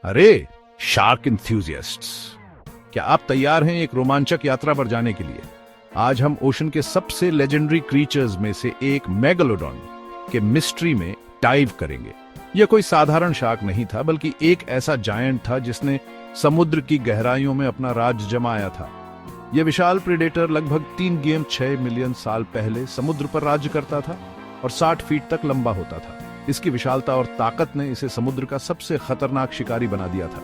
अरे शार्क इंथ्यूजियस्ट्स, क्या आप तैयार हैं एक रोमांचक यात्रा पर जाने के लिए? आज हम ओशन के सबसे लेजेंडरी क्रीचर्स में से एक मेगालोडॉन के मिस्ट्री में डाइव करेंगे। यह कोई साधारण शार्क नहीं था, बल्कि एक ऐसा जायंट था जिसने समुद्र की गहराइयों में अपना राज जमाया था। यह विशाल प्रेडेटर लगभग 3.6 मिलियन साल पहले समुद्र पर राज्य करता था और 60 फीट तक लंबा होता था। इसकी विशालता और ताकत ने इसे समुद्र का सबसे खतरनाक शिकारी बना दिया था।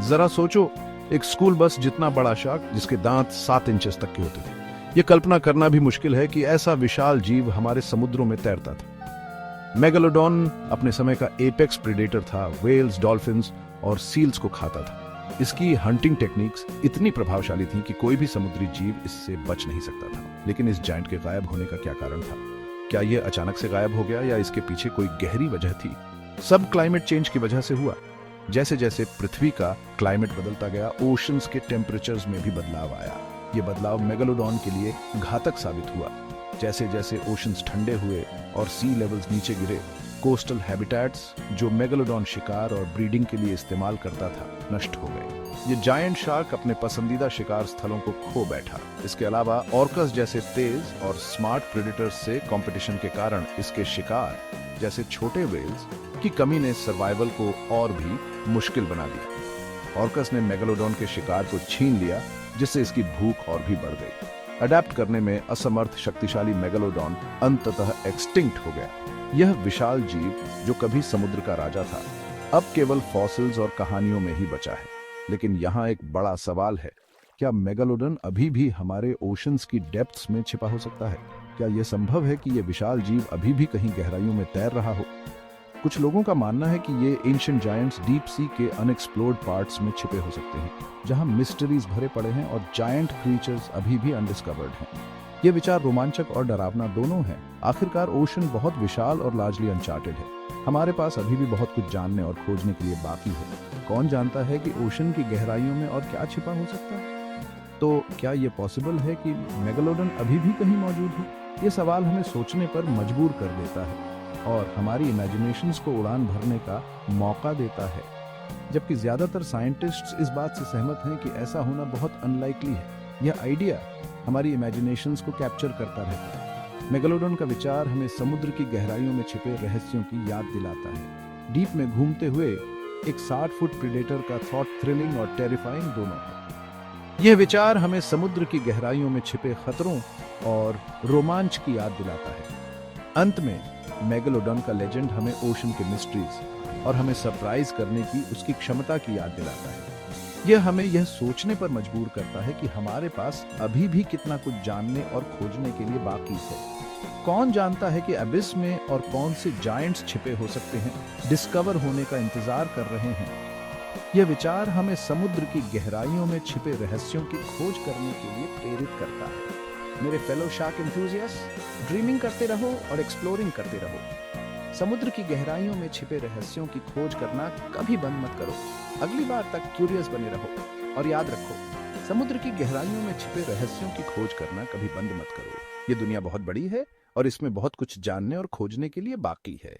जरा सोचो, एक स्कूल बस जितना बड़ा शार्क जिसके दांत 7 इंचेस तक के होते थे। यह कल्पना करना भी मुश्किल है कि ऐसा विशाल जीव हमारे समुद्रों में तैरता था। मेगालोडॉन अपने समय का एपेक्स प्रेडेटर था। व्हेल्स, डॉल्फिन्स और सील्स को खाता था। इसकी हंटिंग टेक्निक्स इतनी प्रभावशाली थी कि कोई भी समुद्री जीव इससे बच नहीं सकता था। लेकिन इस जायंट के गायब होने का क्या कारण था? क्या यह अचानक से गायब हो गया या इसके पीछे कोई गहरी वजह थी? सब क्लाइमेट चेंज की वजह से हुआ। जैसे जैसे पृथ्वी का क्लाइमेट बदलता गया, ओशंस के टेम्परेचर्स में भी बदलाव आया। यह बदलाव मेगालोडॉन के लिए घातक साबित हुआ। जैसे जैसे ओशंस ठंडे हुए और सी लेवल्स नीचे गिरे, कोस्टल हैबिटेट्स जो मेगालोडॉन शिकार और ब्रीडिंग के लिए इस्तेमाल करता था, नष्ट हो गए। ये जायंट शार्क अपने पसंदीदा शिकार स्थलों को खो बैठा। इसके अलावा ऑर्कस जैसे तेज और स्मार्ट प्रेडेटर्स से कंपटीशन के कारण इसके शिकार जैसे छोटे व्हेल्स की कमी ने सर्वाइवल को और भी मुश्किल बना दिया। ऑर्कस ने मेगालोडॉन के शिकार को छीन लिया, जिससे इसकी भूख और भी बढ़ गई। अडेप्ट करने में असमर्थ शक्तिशाली मेगालोडॉन अंततः एक्सटिंक्ट हो गया। यह विशाल जीव जो कभी समुद्र का राजा था, अब केवल फॉसिल्स और कहानियों में ही बचा है। लेकिन यहाँ एक बड़ा सवाल है, क्या मेगालोडॉन अभी भी हमारे ओशंस की डेप्थ्स में छिपा हो सकता है? क्या यह संभव है कि यह विशाल जीव अभी भी कहीं गहराइयों में तैर रहा हो? कुछ लोगों का मानना है कि ये एंशिएंट जायंट्स डीप सी के अनएक्सप्लोर्ड पार्ट्स में छिपे हो सकते हैं, जहां मिस्ट्रीज भरे पड़े हैं और जायंट क्रीचर्स अभी भी अनडिस्कवर्ड हैं। ये विचार रोमांचक और डरावना दोनों है। आखिरकार ओशन बहुत विशाल और लार्जली अनचार्टेड है। हमारे पास अभी भी बहुत कुछ जानने और खोजने के लिए बाकी है। कौन जानता है कि ओशन की गहराइयों में और क्या छिपा हो सकता है? तो क्या ये पॉसिबल है कि मेगालोडॉन अभी भी कहीं मौजूद हो? ये सवाल हमें सोचने पर मजबूर कर देता है और हमारी इमेजिनेशंस को उड़ान भरने का मौका देता है। जबकि ज्यादातर साइंटिस्ट्स इस बात से सहमत हैं कि ऐसा होना बहुत अनलाइकली है। यह आइडिया हमारी इमेजिनेशंस को कैप्चर करता रहता है। मेगालोडॉन का विचार हमें समुद्र की गहराइयों में छिपे रहस्यों की याद दिलाता है। डीप में घूमते हुए एक 60 फुट प्रेडेटर का थॉट थ्रिलिंग और टेरिफाइंग दोनों है। यह विचार हमें समुद्र की गहराइयों में छिपे खतरों और रोमांच की याद दिलाता है। अंत में मेगालोडॉन का लेजेंड हमें ओशन के मिस्ट्रीज और हमें सरप्राइज करने की उसकी क्षमता की याद दिलाता है। यह हमें यह सोचने पर मजबूर करता है कि हमारे पास अभी भी कितना कुछ जानने और खोजने के लिए बाकी है। कौन जानता है कि अबिस में और कौन से जायंट्स छिपे हो सकते हैं, डिस्कवर होने का इंतजार कर रहे हैं। यह विचार हमें समुद्र की गहराइयों में छिपे रहस्यों की खोज करने के लिए प्रेरित करता है। मेरे फेलो शार्क एंथुसियास्ट, ड्रीमिंग करते रहो और एक्सप्लोरिंग करते रहो। समुद्र की गहराइयों में छिपे रहस्यों की खोज करना कभी बंद मत करो। अगली बार तक क्यूरियस बने रहो और याद रखो, समुद्र की गहराइयों में छिपे रहस्यों की खोज करना कभी बंद मत करो। ये दुनिया बहुत बड़ी है और इसमें बहुत कुछ जानने और खोजने के लिए बाकी है।